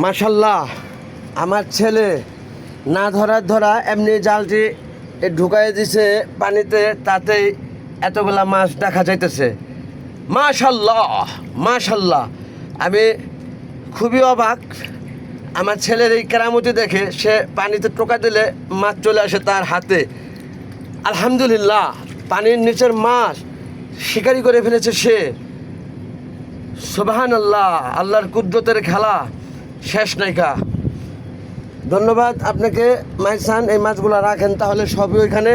মাশাল্লাহ, আমার ছেলে না ধরা এমনি জালটি ঢুকাই দিছে পানিতে, তাতেই এতগুলা মাছ দেখা যাইতেছে। মাশাল্লাহ মাশাল্লাহ, আমি খুবই অবাক আমার ছেলের এই কেরামতি দেখে। সে পানিতে টোকা দিলে মাছ চলে আসে তার হাতে। আলহামদুলিল্লাহ, পানির নিচের মাছ শিকারি করে ফেলেছে সে। সুবহানাল্লাহ, আল্লাহর কুদরতের খেলা শেষ নাইকা। ধন্যবাদ আপনাকে মাইসান, এই মাছগুলো রাখেন তাহলে সবই ওইখানে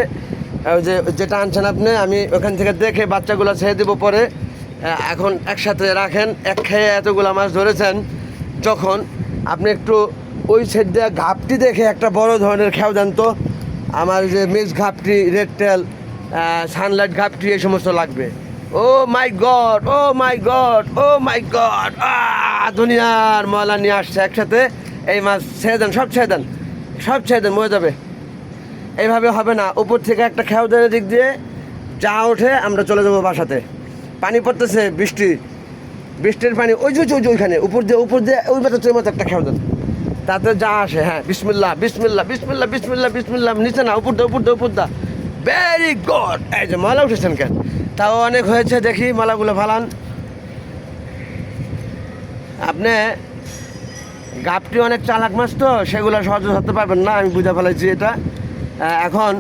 ওই যে যেটা আনছেন আপনি, আমি ওখান থেকে দেখে বাচ্চাগুলো ছেড়ে দেবো পরে। এখন একসাথে রাখেন, এক খেয়ে এতগুলো মাছ ধরেছেন যখন, আপনি একটু ওই সাইড দিয়ে ঘাপটি দেখে একটা বড় ধরনের খেয়াও দেন তো। আমার যে মিক্স ঘাপটি, রেড টেল, সানলাইট ঘাপটি এই সমস্ত লাগবে। ও মাই গড, ও মাই গড, ও মাই গড, দুনিয়ার ময়লা নিয়ে আসছে একসাথে। এই মাছ ছেড়ে দেন, সব ছেড়ে দেন, সব ছেড়ে দেন, মরে যাবে। এইভাবে হবে না, উপর থেকে একটা খেয়াও দেন দিক দিয়ে যা ওঠে আমরা চলে যাবো বাসাতে। পানি পড়তেছে, বৃষ্টির পানি, ওই যে ওইখানে উপর দিয়ে ওই মতো একটা খেয়াও দেন, তাতে যা আসে। হ্যাঁ, বিসমিল্লাহ বিসমিল্লাহ বিসমিল্লাহ বিসমিল্লাহ বিসমিল্লাহ, নিচে না, উপর দা। Very good. এই যে ময়লা উঠেছেন কেন? তাও অনেক হয়েছে, দেখি ময়লাগুলো ফালান। আপনি গাপটি অনেক চালাক মাছ তো, সেগুলো সহজে ধরতে পারবেন না, আমি বুঝে ফেলেছি এটা। এখন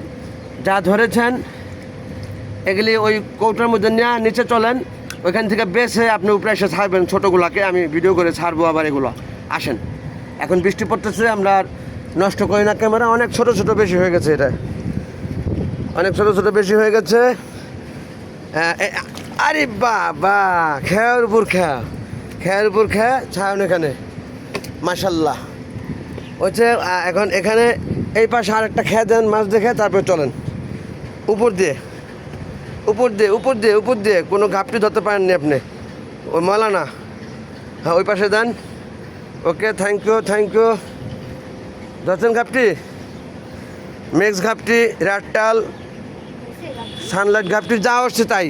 যা ধরেছেন এগুলি ওই কৌটার মধ্যে নিয়ে নিচে চলেন, ওইখান থেকে বেছে আপনি উপরে এসে ছাড়বেন ছোটোগুলাকে, আমি ভিডিও করে ছাড়বো আবার এগুলো। আসেন, এখন বৃষ্টি পড়তেছে, আমরা আর নষ্ট করি না ক্যামেরা। অনেক ছোটো বেশি হয়ে গেছে, এটা অনেক ছোটো বেশি হয়ে গেছে। আরে বাবা, খেয়ার উপর খেয়া ছাড়ুন এখানে। মাশাল্লাহ হচ্ছে। এখন এখানে এই পাশে আর একটা খেয়া দেন মাছ দেখে, তারপরে চলেন উপর দিয়ে। কোনো ঘাপটি ধরতে পারেননি আপনি, ওই ময়লা না। হ্যাঁ, ওই পাশে দেন। ওকে, থ্যাংক ইউ। ধরছেন ঘাপটি, মিক্স ঘাপটি, রাটটাল, সানলাইট ঘাপটি, যা হচ্ছে তাই।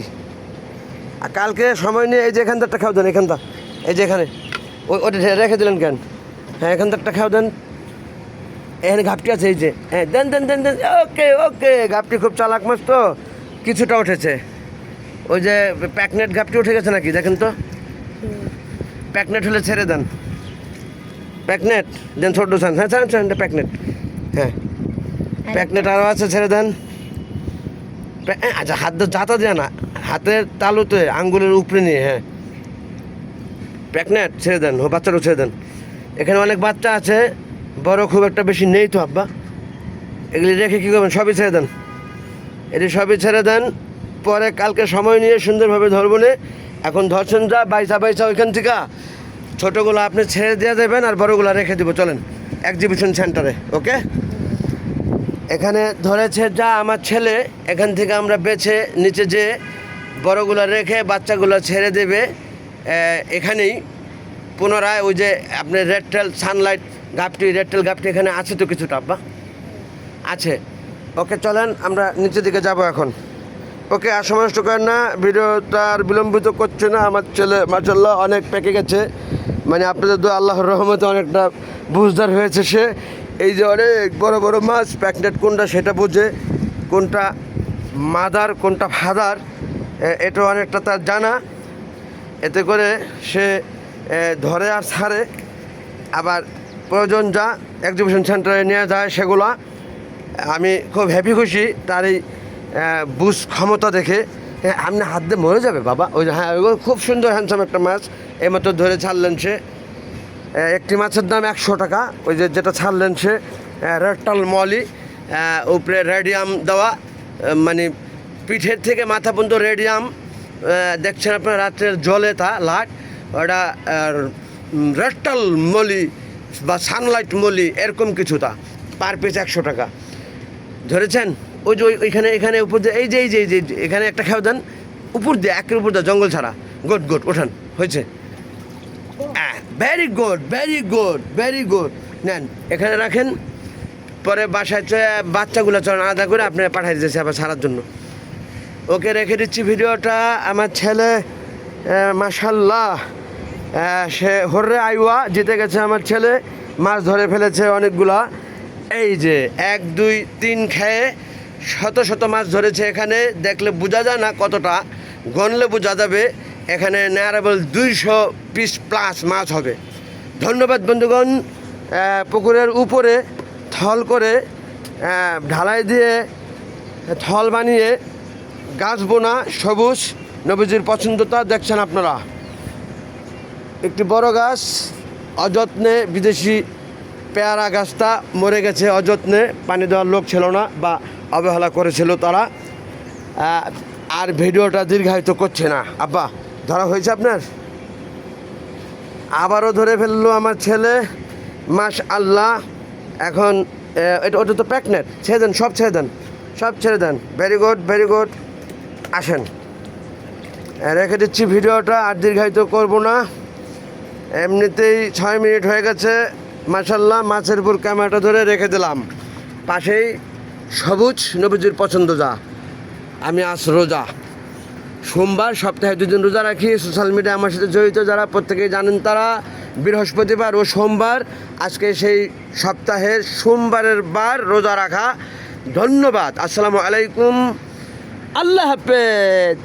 আর কালকে সময় নিয়ে এই যে এখানটা একটা খাও দেন, এখানটা, এই যে এখানে ওটা রেখে দিলেন কেন? হ্যাঁ, এখানটা একটা খাও দেন, এখানে ঘাপটি আছে, এই যে। হ্যাঁ, দেন। ওকে, ঘাপটি খুব চালাক মাছ তো, কিছুটা উঠেছে। ওই যে প্যাকনেট ঘাপটি উঠে গেছে নাকি দেখেন তো। প্যাকনেট হলে ছেড়ে দেন, প্যাকনেট দেন, ছোট ছান। হ্যাঁ, ছাড়েন প্যাকনেট। হ্যাঁ, প্যাকনেট আরও আছে, ছেড়ে দেন। আচ্ছা, হাত যাতা দেয় না, হাতের তালুতে আঙ্গুলের উপরে নিয়ে। হ্যাঁ, প্যাকনেট ছেড়ে দেন, বাচ্চাটাও ছেড়ে দেন। এখানে অনেক বাচ্চা আছে, বড় খুব একটা বেশি নেই তো আব্বা। এগুলি রেখে কী করবেন? সবই ছেড়ে দেন, এটি সবই ছেড়ে দেন। পরে কালকে সময় নিয়ে সুন্দরভাবে ধরবো নে। এখন ধরছেন যা বাইসা ওইখান থেকে ছোটোগুলো আপনি ছেড়ে দিয়ে দেবেন, আর বড়োগুলো রেখে দিব। চলেন এক্সিবিশন সেন্টারে। ওকে, এখানে ধরেছে যা আমার ছেলে, এখান থেকে আমরা বেছে নিচে যে বড়োগুলো রেখে বাচ্চাগুলো ছেড়ে দেবে এখানেই। পুনরায় ওই যে আপনার রেড টেল সানলাইট ঘাপটি, রেড টেল ঘাপটি এখানে আছে তো কিছুটা আব্বা, আছে। ওকে, চলেন আমরা নিচের দিকে যাব এখন। ওকে, আর সময় নষ্ট করেন না, ভিডিওটা আর বিলম্বিত করছে না। আমার ছেলে মাশাআল্লাহ অনেক পেকে গেছে, মানে আপনাদের দোয়া আল্লাহর রহমতে অনেকটা বুঝদার হয়েছে সে। এই যে অনেক বড় মাছ, প্যাকনেট কোনটা সেটা বোঝে, কোনটা মাদার কোনটা ফাদার, এটা অনেকটা তার জানা। এতে করে সে ধরে আর ছাড়ে, আবার প্রয়োজন যা এক্সিবিশন সেন্টারে নিয়ে যায় সেগুলো। আমি খুব হ্যাপি খুশি তার এই বুঝ ক্ষমতা দেখে। আপনি হাত দিয়ে মরে যাবে বাবা। ওই যে, হ্যাঁ, ওইগুলো খুব সুন্দর হ্যান্ডসাম একটা মাছ, এইমাত্র ধরে ছাড়লেন সে। একটি মাছের দাম 100 টাকা। ওই যে যেটা ছাড়লেন সে রেডটাল মলি, উপরে রেডিয়াম দেওয়া, মানে পিঠের থেকে মাথা পর্যন্ত রেডিয়াম। দেখছেন আপনার রাত্রের জলে তা লাট, ওটা রেডটাল মলি বা সানলাইট মলি, এরকম কিছু তা। পার পিস 100 টাকা। ধরেছেন? ওই যে এখানে উপর দিয়ে এই যে এখানে একটা খেয়াও দেন, উপর দিয়ে একের উপর দিয়ে, জঙ্গল ছাড়া। গুড, ওঠান, হয়েছে। Very good. নেন, এখানে রাখেন, পরে বাসায় বাচ্চাগুলো চলেন আলাদা করে আপনি পাঠিয়ে দিয়েছি আবার ছাড়ার জন্য। ওকে, রেখে দিচ্ছি ভিডিওটা। আমার ছেলে মাশাআল্লাহ সে হর্রে আইওয়া জিতে গেছে আমার ছেলে, মাছ ধরে ফেলেছে অনেকগুলা। এই যে 1 2 3 খেয়ে শত শত মাছ ধরেছে। এখানে দেখলে বোঝা যায় না কতটা, গনলে বোঝা যাবে। এখানে নেয়ারেবল 200 পিস প্লাস মাছ হবে। ধন্যবাদ বন্ধুগণ। পুকুরের উপরে থল করে ঢালাই দিয়ে থল বানিয়ে গাছ বোনা সবুজ নবীজির পছন্দতা দেখছেন আপনারা। একটি বড় গাছ অযত্নে, বিদেশি পেয়ারা গাছটা মরে গেছে অযত্নে, পানি দেওয়ার লোক ছিল না বা অবহেলা করেছিল তারা। আর ভিডিওটা দীর্ঘায়িত করছে না। আব্বা ধরা হয়েছে আপনার? আবারও ধরে ফেললো আমার ছেলে, মাশআল্লাহ। এখন ওটা তো প্যাকনেট, ছেড়ে দেন, সব ছেড়ে দেন, সব ছেড়ে দেন। Very good, very good. আসেন, রেখে দিচ্ছি ভিডিওটা, আর দীর্ঘায়িত করব না। এমনিতেই 6 মিনিট হয়ে গেছে। মাশাল্লাহ, মাছের উপর ক্যামেরাটা ধরে রেখে দিলাম। পাশেই সবুজ নবীজির পছন্দ যা। আমি আজ রোজা, সোমবার, সপ্তাহে 2 দিন রোজা রাখি। সোশ্যাল মিডিয়া আমার সাথে জড়িত যারা প্রত্যেকেই জানেন তারা, বৃহস্পতিবার ও সোমবার, আজকে সেই সপ্তাহের সোমবারের বার রোজা রাখা। ধন্যবাদ। আসসালামু আলাইকুম, আল্লাহ হাফেজ।